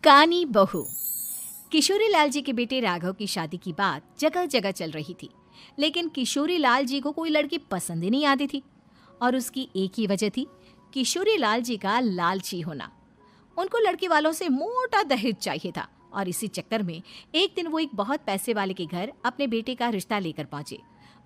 कानी बहू। किशोरी लाल जी के बेटे राघव की शादी की बात जगह जगह चल रही थी, लेकिन किशोरी लाल जी को कोई लड़की पसंद ही नहीं आती थी। और उसकी एक ही वजह थी, किशोरी लाल जी का लालची होना। उनको लड़की वालों से मोटा दहेज चाहिए था और इसी चक्कर में एक दिन वो एक बहुत पैसे वाले के घर अपने बेटे का रिश्ता लेकर पहुंचे।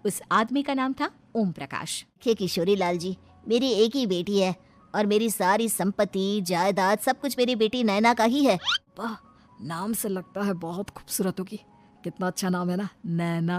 उस आदमी का नाम था ओम प्रकाश। किशोरी लाल जी, मेरी एक ही बेटी है और मेरी सारी संपत्ति जायदाद सब कुछ मेरी बेटी नैना का ही है। वाह, नाम से लगता है बहुत खूबसूरत होगी। कितना अच्छा नाम है ना, नैना।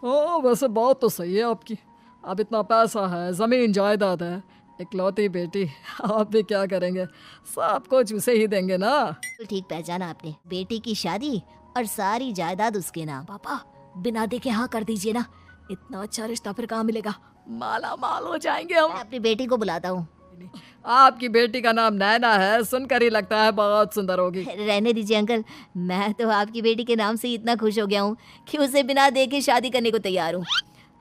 ओ वैसे बात तो सही है आपकी। अब इतना पैसा है, जमीन जायदाद है, इकलौती बेटी, आप भी क्या करेंगे? सब कुछ उसे ही देंगे ना। तो ठीक पहचाना आपने, बेटी की शादी और सारी जायदाद उसके नाम। पापा बिना देखे हाँ कर दीजिए ना, इतना अच्छा रिश्ता फिर कहाँ मिलेगा? माला माल हो जाएंगे हम। मैं अपनी बेटी को बुलाता हूँ। आपकी बेटी का नाम नैना है, सुनकर ही लगता है बहुत सुंदर होगी। रहने दीजिए अंकल, मैं तो आपकी बेटी के नाम से ही इतना खुश हो गया हूँ कि उसे बिना देखे शादी करने को तैयार हूँ।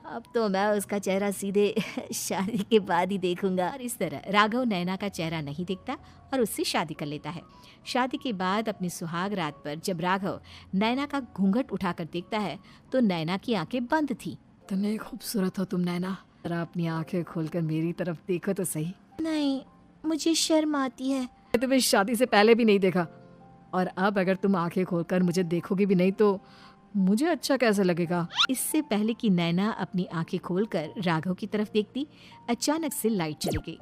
अब तो मैं उसका चेहरा सीधे शादी के बाद ही देखूंगा। और इस तरह राघव नैना का चेहरा नहीं देखता और उससे शादी कर लेता है। शादी के बाद अपनी सुहाग रात पर जब राघव नैना का घूंघट उठाकर देखता है तो नैना की आंखें बंद थी। इतनी खूबसूरत हो तुम नैना, जरा अपनी आंखें खोलकर मेरी तरफ देखो तो सही। नहीं, मुझे शर्म आती है। तुम्हें शादी से पहले भी नहीं देखा और अब अगर तुम आंखें खोलकर मुझे देखोगी भी नहीं तो मुझे अच्छा कैसे लगेगा? इससे पहले कि नैना अपनी आंखें खोलकर राघव की तरफ देखती, अचानक से लाइट चली गई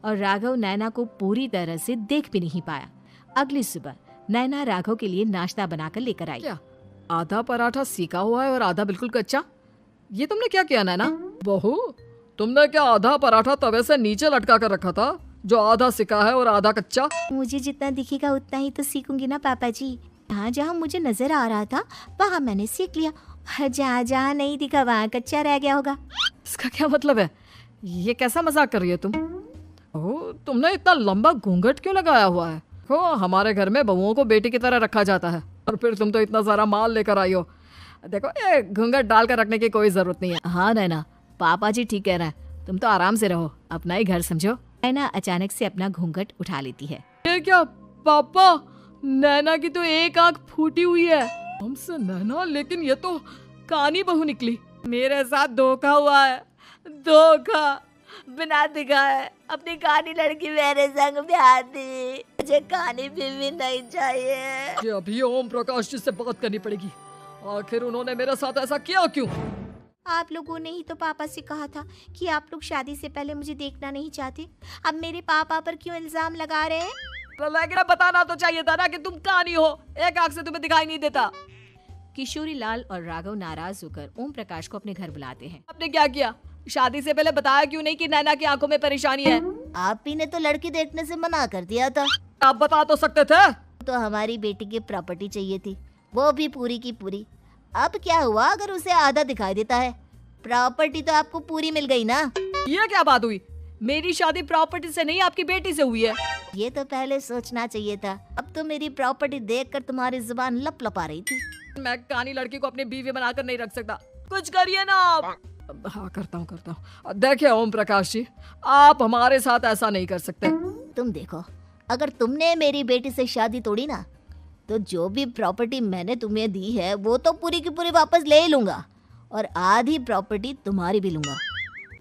और राघव नैना को पूरी तरह से देख भी नहीं पाया। अगली सुबह नैना राघव के लिए नाश्ता बनाकर लेकर आई। क्या आधा पराठा सीका हुआ है और आधा बिल्कुल कच्चा? ये तुमने क्या किया नैना? बहू, तुमने क्या आधा पराठा तवे से नीचे लटका कर रखा था जो आधा सिका है और आधा कच्चा? मुझे जितना दिखेगा उतना ही तो सीखूंगी ना पापा जी। जहाँ जहाँ मुझे नजर आ रहा था वहाँ मैंने सीख लिया, जहाँ जहाँ नहीं दिखा वहाँ कच्चा रह गया होगा। इसका क्या मतलब है? ये कैसा मजाक कर रही है तुम? ओह, तुमने इतना लंबा घूंघट क्यों लगाया हुआ है? हमारे घर में बहुओं को बेटी की तरह रखा जाता है और फिर तुम तो इतना सारा माल लेकर आई हो। देखो, ये घूंघट डाल कर रखने की कोई जरूरत नहीं है। हाँ नैना, पापा जी ठीक कह रहे हैं, तुम तो आराम से रहो, अपना ही घर समझो। नैना अचानक से अपना घूंघट उठा लेती है। ये क्या पापा, नैना की तो एक आंख फूटी हुई है। हमसे नैना, लेकिन ये तो कानी बहू निकली। मेरे साथ धोखा हुआ है, धोखा। बिना दिखाए अपनी कानी लड़की मेरे संग ब्याह दी। मुझे कानी बीवी नहीं चाहिए। ये अभी ओम प्रकाश जी से बात करनी पड़ेगी। आखिर उन्होंने मेरे साथ ऐसा किया क्यों? आप लोगों ने ही तो पापा से कहा था कि आप लोग शादी से पहले मुझे देखना नहीं चाहते। अब मेरे पापा पर क्यों इल्जाम लगा रहे हैं? तो लेकिन बताना तो चाहिए था ना कि तुम कानी हो, एक आंख से तुम्हें दिखाई नहीं देता। किशोरी लाल और राघव नाराज होकर ओम प्रकाश को अपने घर बुलाते हैं। आपने क्या किया? शादी से पहले बताया क्यों नहीं कि नैना की आंखों में परेशानी है? आप ही ने तो लड़की देखने से मना कर दिया था। आप बता तो सकते थे। तो हमारी बेटी की प्रॉपर्टी चाहिए थी, वो भी पूरी की पूरी। अब क्या हुआ अगर उसे आधा दिखाई देता है? प्रॉपर्टी तो आपको पूरी मिल गई ना। ये क्या बात हुई? मेरी शादी प्रॉपर्टी से नहीं, आपकी बेटी से हुई है। ये तो पहले सोचना चाहिए था। अब तो मेरी प्रॉपर्टी देखकर तुम्हारी जुबान लप लपा रही थी। मैं कानी लड़की को अपनी बीवी बनाकर नहीं रख सकता, कुछ करिए ना आप। हाँ, करता हूँ। देखिए ओम प्रकाश जी, आप हमारे साथ ऐसा नहीं कर सकते। तुम देखो, अगर तुमने मेरी बेटी से शादी तोड़ी ना तो जो भी प्रॉपर्टी मैंने तुम्हें दी है वो तो पूरी की पूरी वापस ले ही लूंगा और आधी प्रॉपर्टी तुम्हारी भी लूंगा।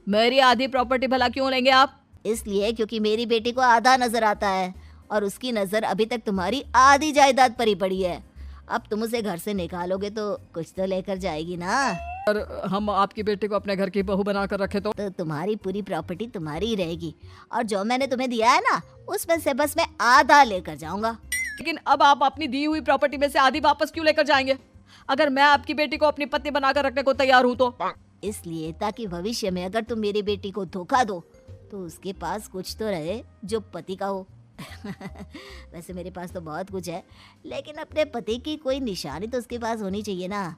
मेरी आधी प्रॉपर्टी भला क्यों लेंगे आप? इसलिए क्योंकि मेरी बेटी को आधा नजर आता है और उसकी नजर अभी तक तुम्हारी आधी जायदाद पर ही पड़ी है। अब तुम उसे घर से निकालोगे तो कुछ तो लेकर जाएगी ना। और हम आपकी बेटी को अपने घर की बहू बनाकर रखे तो तुम्हारी पूरी प्रॉपर्टी तुम्हारी ही रहेगी और जो मैंने तुम्हें दिया है ना उसमें से बस मैं आधा लेकर जाऊंगा। लेकिन अब आप अपनी दी हुई प्रॉपर्टी में से आधी वापस क्यों लेकर जाएंगे? अगर मैं आपकी बेटी को अपनी पत्नी बनाकर रखने को तैयार हूँ तो? इसलिए ताकि भविष्य में अगर तुम मेरी बेटी को धोखा दो तो उसके पास कुछ तो रहे जो पति का हो। वैसे मेरे पास तो बहुत कुछ है, लेकिन अपने पति की कोई निशानी तो उसके पास होनी चाहिए ना।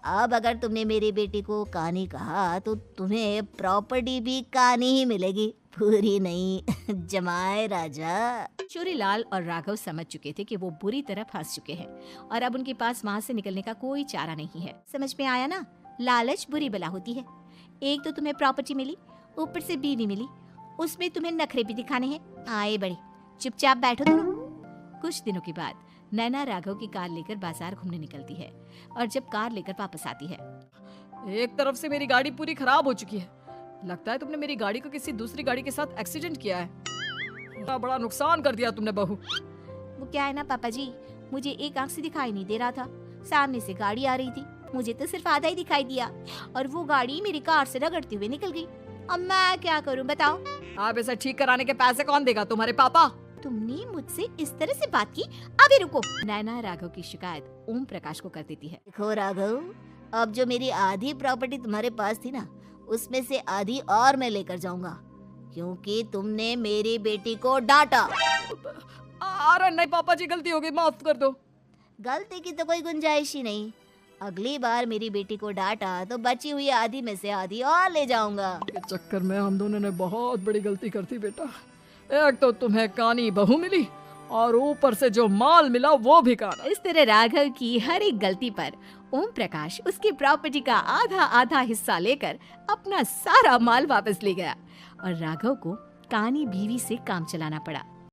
अब अगर तुमने मेरी बेटी को कानी कहा तो तुम्हें प्रॉपर्टी भी कानी ही मिलेगी, पूरी नहीं। जमाए राजा। किशोरी लाल और राघव समझ चुके थे कि वो बुरी तरह फंस चुके हैं और अब उनके पास वहाँ से निकलने का कोई चारा नहीं है। समझ में आया ना, लालच बुरी बला होती है। एक तो तुम्हें प्रॉपर्टी मिली, ऊपर से बीवी मिली, उसमें तुम्हें नखरे भी दिखाने हैं। आए बड़े, चुपचाप बैठो दोनों, कुछ दिनों के बाद नैना राघव की कार लेकर बाजार घूमने निकलती है और जब कार लेकर वापस आती है एक तरफ से मेरी गाड़ी पूरी खराब हो चुकी है। लगता है तुमने मेरी गाड़ी को किसी दूसरी गाड़ी के साथ एक्सीडेंट किया है। इतना बड़ा नुकसान कर दिया तुमने बहू। वो क्या है ना पापा जी, मुझे एक आंख से दिखाई नहीं दे रहा था, सामने से गाड़ी आ रही थी, मुझे तो सिर्फ आधा ही दिखाई दिया और वो गाड़ी मेरी कार से रगड़ते हुए निकल गई। अब मैं क्या करूं बताओ? आप इसे ठीक कराने के पैसे कौन देगा? तुम्हारे पापा। तुमने मुझसे इस तरह से बात की? अभी रुको। नैना राघव की शिकायत ओम प्रकाश को कर देती है। देखो राघव, अब जो मेरी आधी प्रॉपर्टी तुम्हारे पास थी ना, उसमें से आधी और मैं लेकर जाऊंगा, क्योंकि तुमने मेरी बेटी को डांटा। अरे नहीं पापा जी, गलती हो गई, माफ कर दो। गलती की तो कोई गुंजाइश ही नहीं। अगली बार मेरी बेटी को डांटा तो बची हुई आधी में से आधी और ले जाऊंगा। के चक्कर में हम दोनों ने बहुत बड़ी गलती कर दी बेटा। एक तो तुम्हें कानी बहू मिली और ऊपर से जो माल मिला वो भी काना। इस तरह राघव की हर एक गलती पर ओम प्रकाश उसकी प्रॉपर्टी का आधा आधा हिस्सा लेकर अपना सारा माल वापस ले गया और राघव को कानी बीवी से काम चलाना पड़ा।